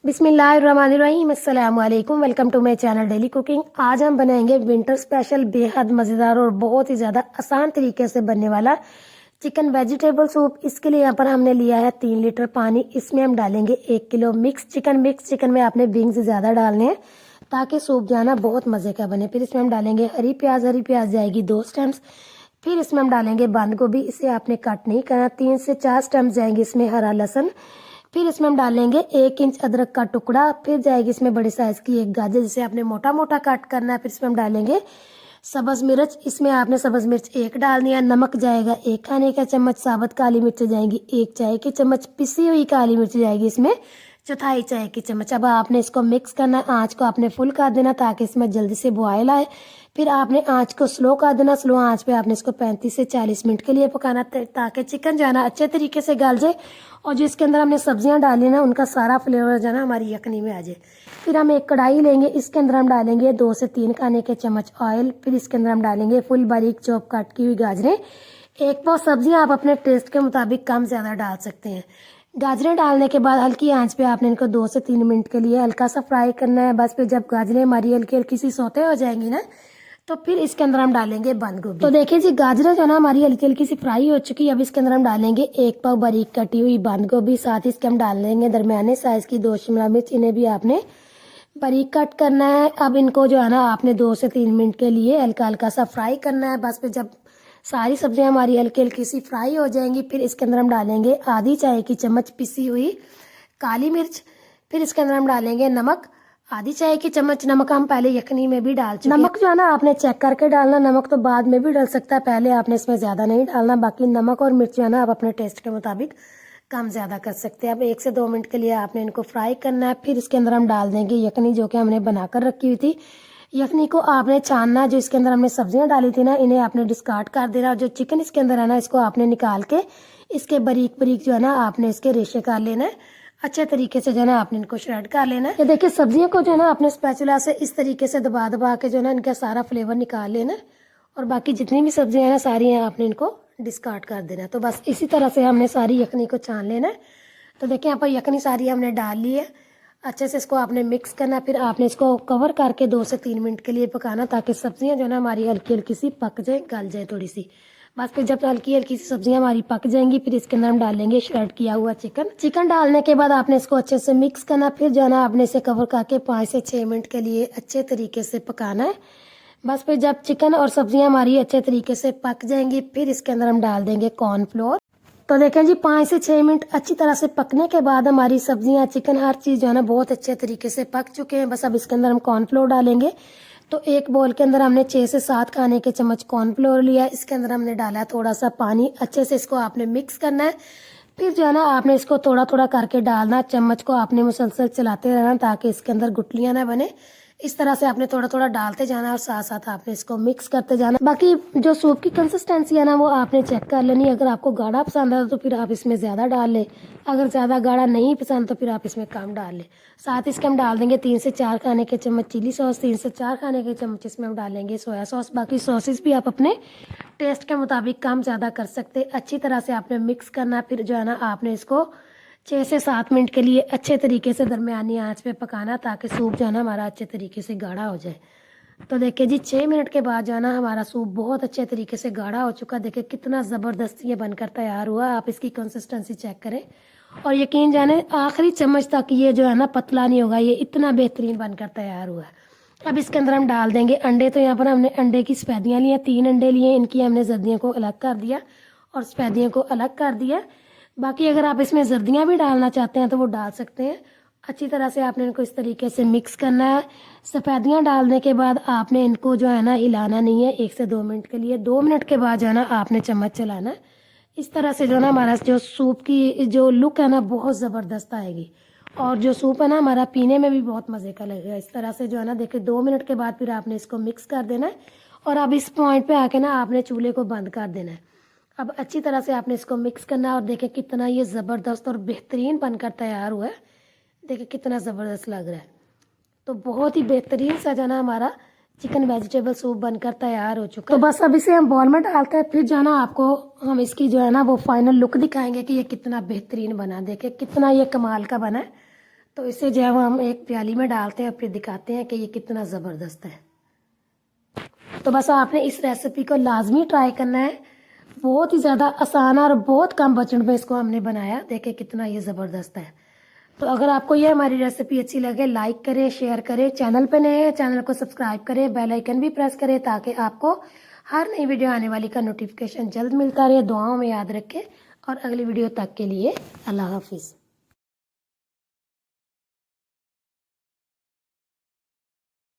बिस्मिल्लाहिर्रहमानिर्रहीम, अस्सलाम वालेकुम। Welcome to my channel daily cooking. आज हम बनाएंगे विंटर स्पेशल बेहद मज़ेदार और बहुत ही ज़्यादा आसान तरीके से बनने वाला चिकन वेजिटेबल सूप। इसके लिए यहाँ पर हमने लिया है 3 लीटर पानी। इसमें हम डालेंगे 1 किलो मिक्स चिकन में आपने विंग्स ज़्यादा डालने हैं ताकि सूप जो है ना बहुत मज़े का बने। फिर इसमें हम डालेंगे हरी प्याज जाएगी 2 स्टेम्स। फिर इसमें हम डालेंगे बंद गोभी, इसे आपने कट नहीं करना। 3 से 4 स्टेम्स जाएंगे इसमें हरा लहसुन। फिर इसमें हम डालेंगे 1 इंच अदरक का टुकड़ा। फिर जाएगी इसमें बड़ी साइज की एक गाजर जिसे आपने मोटा मोटा काट करना है। फिर इसमें हम डालेंगे सब्ज मिर्च, इसमें आपने सब्ज मिर्च 1 डालनी है। नमक जाएगा 1 खाने का चम्मच। साबुत काली मिर्च जाएंगी 1 चाय की चम्मच। पिसी हुई काली मिर्च जाएगी इसमें 1/4 चाय की चम्मच। अब आपने इसको मिक्स करना है। आँच को आपने फुल कर देना ताकि इसमें जल्दी से बॉयल आए। फिर आपने आँच को स्लो कर देना। स्लो आँच पे आपने इसको 35 से 40 मिनट के लिए पकाना ताकि चिकन जो है ना अच्छे तरीके से गल जाए और जो इसके अंदर हमने सब्जियां डाली ना उनका सारा फ्लेवर जो है ना हमारी यखनी में आ जाए। फिर हम एक कढ़ाई लेंगे, इसके अंदर हम डालेंगे 2 से 3 खाने के चम्मच ऑयल। फिर इसके अंदर हम डालेंगे फुल बारीक चॉप कट की हुई गाजरें। एक पाव सब्जियां आप अपने टेस्ट के मुताबिक कम ज़्यादा डाल सकते हैं। गाजरें डालने के बाद हल्की आंच पे आपने इनको 2 से 3 मिनट के लिए हल्का सा फ्राई करना है। बस फिर जब गाजरें हमारी हल्की हल्की सी सौते हो जाएंगी ना तो फिर इसके अंदर हम डालेंगे बंद गोभी। तो देखिए जी गाजरें जो ना हमारी हल्की हल्की सी फ्राई हो चुकी है। अब इसके अंदर हम डालेंगे 1 पाव बारीक कटी हुई बंद गोभी। साथ ही इसके हम डाल लेंगे दरमियाने साइज की 2 शिमला मिर्च, इन्हें भी आपने बारीक कट करना है। अब इनको जो है ना आपने 2 से 3 मिनट के लिए हल्का हल्का सा फ्राई करना है। बस फिर जब सारी सब्जियां हमारी हल्की हल्की सी फ्राई हो जाएंगी फिर इसके अंदर हम डालेंगे आधी चाय की चम्मच पिसी हुई काली मिर्च। फिर इसके अंदर हम डालेंगे नमक, आधी चाय की चम्मच। नमक हम पहले यखनी में भी डाल चुके हैं। नमक जो है ना आपने चेक करके डालना। नमक तो बाद में भी डाल सकता है, पहले आपने इसमें ज़्यादा नहीं डालना। बाकी नमक और मिर्च जो है ना आप अपने टेस्ट के मुताबिक कम ज़्यादा कर सकते हैं। अब 1 से 2 मिनट के लिए आपने इनको फ्राई करना है। फिर इसके अंदर हम डाल देंगे यखनी जो कि हमने बनाकर रखी हुई थी। यखनी को आपने छानना, जो इसके अंदर हमने सब्जियां डाली थी ना इन्हें आपने डिस्कार्ड कर देना। और जो चिकन इसके अंदर है ना इसको आपने निकाल के इसके बारीक बारीक जो है ना आपने इसके रेशे कर लेना है। अच्छे तरीके से जो है ना आपने इनको श्रेड कर लेना है। ये देखिए सब्जियों को जो है ना आपने स्पैचुला से इस तरीके से दबा दबा के जो है ना इनका सारा फ्लेवर निकाल लेना है। और बाकी जितनी भी सब्जियां हैं ना सारी हैं आपने इनको डिस्कार्ड कर देना है। तो बस इसी तरह से हमने सारी यखनी को छान लेना है। तो देखिए यहाँ पर यखनी सारी हमने डाल ली है। अच्छे से इसको आपने मिक्स करना। फिर आपने इसको कवर करके 2 से 3 मिनट के लिए पकाना ताकि सब्जियां जो है ना हमारी हल्की हल्की सी पक जाए, गल जाए थोड़ी सी। बस फिर जब हल्की हल्की सी सब्जियां हमारी पक जाएंगी फिर इसके अंदर हम डालेंगे श्रेड किया हुआ चिकन डालने के बाद आपने इसको अच्छे से मिक्स करना। फिर जो है ना आपने इसे कवर करके 5 से 6 मिनट के लिए अच्छे तरीके से पकाना है। बस फिर जब चिकन और सब्जियां हमारी अच्छे तरीके से पक जाएंगी फिर इसके अंदर हम डाल देंगे कॉर्नफ्लोर। तो देखें जी 5 से 6 मिनट अच्छी तरह से पकने के बाद हमारी सब्जियां चिकन हर चीज़ जो है ना बहुत अच्छे तरीके से पक चुके हैं। बस अब इसके अंदर हम कॉर्नफ्लोर डालेंगे। तो एक बोल के अंदर हमने 6 से 7 खाने के चम्मच कॉर्नफ्लोर लिया। इसके अंदर हमने डाला थोड़ा सा पानी। अच्छे से इसको आपने मिक्स करना है। फिर जो है ना आपने इसको थोड़ा थोड़ा करके डालना। चम्मच को आपने मुसलसल चलाते रहना ताकि इसके अंदर गुठलियां ना बने। इस तरह से आपने थोड़ा थोड़ा डालते जाना और साथ साथ आपने इसको मिक्स करते जाना। बाकी जो सूप की कंसिस्टेंसी है ना वो आपने चेक कर लेनी। अगर आपको गाढ़ा पसंद है तो फिर आप इसमें ज़्यादा डाल लें, अगर ज़्यादा गाढ़ा नहीं पसंद तो फिर आप इसमें कम डाल लें। साथ ही इसके हम डाल देंगे 3 से 4 खाने के चम्मच चिली सॉस, 3 से 4 खाने के चम्मच इसमें हम डालेंगे सोया सॉस। बाकी सॉसेस भी आप अपने टेस्ट के मुताबिक कम ज़्यादा कर सकते। अच्छी तरह से आपने मिक्स करना। फिर जो है ना आपने इसको 6 से 7 मिनट के लिए अच्छे तरीके से दरमियानी आंच पे पकाना ताकि सूप जो है ना हमारा अच्छे तरीके से गाढ़ा हो जाए। तो देखिए जी 6 मिनट के बाद जो है ना हमारा सूप बहुत अच्छे तरीके से गाढ़ा हो चुका। देखिए कितना ज़बरदस्त ये बनकर तैयार हुआ। आप इसकी कंसिस्टेंसी चेक करें और यकीन जाने आखिरी चम्मच तक ये जो है ना पतला नहीं होगा। ये इतना बेहतरीन बनकर तैयार हुआ है। अब इसके अंदर हम डाल देंगे अंडे। तो यहाँ पर हमने अंडे की सफेदियाँ ली हैं, 3 अंडे लिए। इनकी हमने जर्दियों को अलग कर दिया और सफेदियों को अलग कर दिया। बाकी अगर आप इसमें जर्दियाँ भी डालना चाहते हैं तो वो डाल सकते हैं। अच्छी तरह से आपने इनको इस तरीके से मिक्स करना है। सफेदियाँ डालने के बाद आपने इनको जो है ना हिलाना नहीं है 1 से 2 मिनट के लिए। 2 मिनट के बाद जो है ना आपने चम्मच चलाना है। इस तरह से जो ना हमारा जो सूप की जो लुक है ना बहुत ज़बरदस्त आएगी और जो सूप है ना हमारा पीने में भी बहुत मज़े का लगेगा। इस तरह से जो है ना देखिए 2 मिनट के बाद फिर आपने इसको मिक्स कर देना है और अब इस पॉइंट पे आके ना आपने चूल्हे को बंद कर देना है। अब अच्छी तरह से आपने इसको मिक्स करना है और देखें कितना ये ज़बरदस्त और बेहतरीन बनकर तैयार हुआ है। देखिए कितना ज़बरदस्त लग रहा है। तो बहुत ही बेहतरीन सा जो ना हमारा चिकन वेजिटेबल सूप बनकर तैयार हो चुका है। तो बस अब इसे हम बॉल में डालते हैं। फिर जो है ना आपको हम इसकी जो है ना वो फाइनल लुक दिखाएंगे कि ये कितना बेहतरीन बना। देखें कितना ये कमाल का बना है। तो इसे जो है वो हम एक प्याली में डालते हैं और फिर दिखाते हैं कि ये कितना ज़बरदस्त है। तो बस आपने इस रेसिपी को लाजमी ट्राई करना है। बहुत ही ज़्यादा आसान और बहुत कम बजट में इसको हमने बनाया। देखें कितना ये ज़बरदस्त है। तो अगर आपको ये हमारी रेसिपी अच्छी लगे, लाइक करें, शेयर करें। चैनल पे नए हैं, चैनल को सब्सक्राइब करें, बेल आइकन भी प्रेस करें ताकि आपको हर नई वीडियो आने वाली का नोटिफिकेशन जल्द मिलता रहे। दुआओं में याद रखें और अगली वीडियो तक के लिए अल्लाह हाफिज़।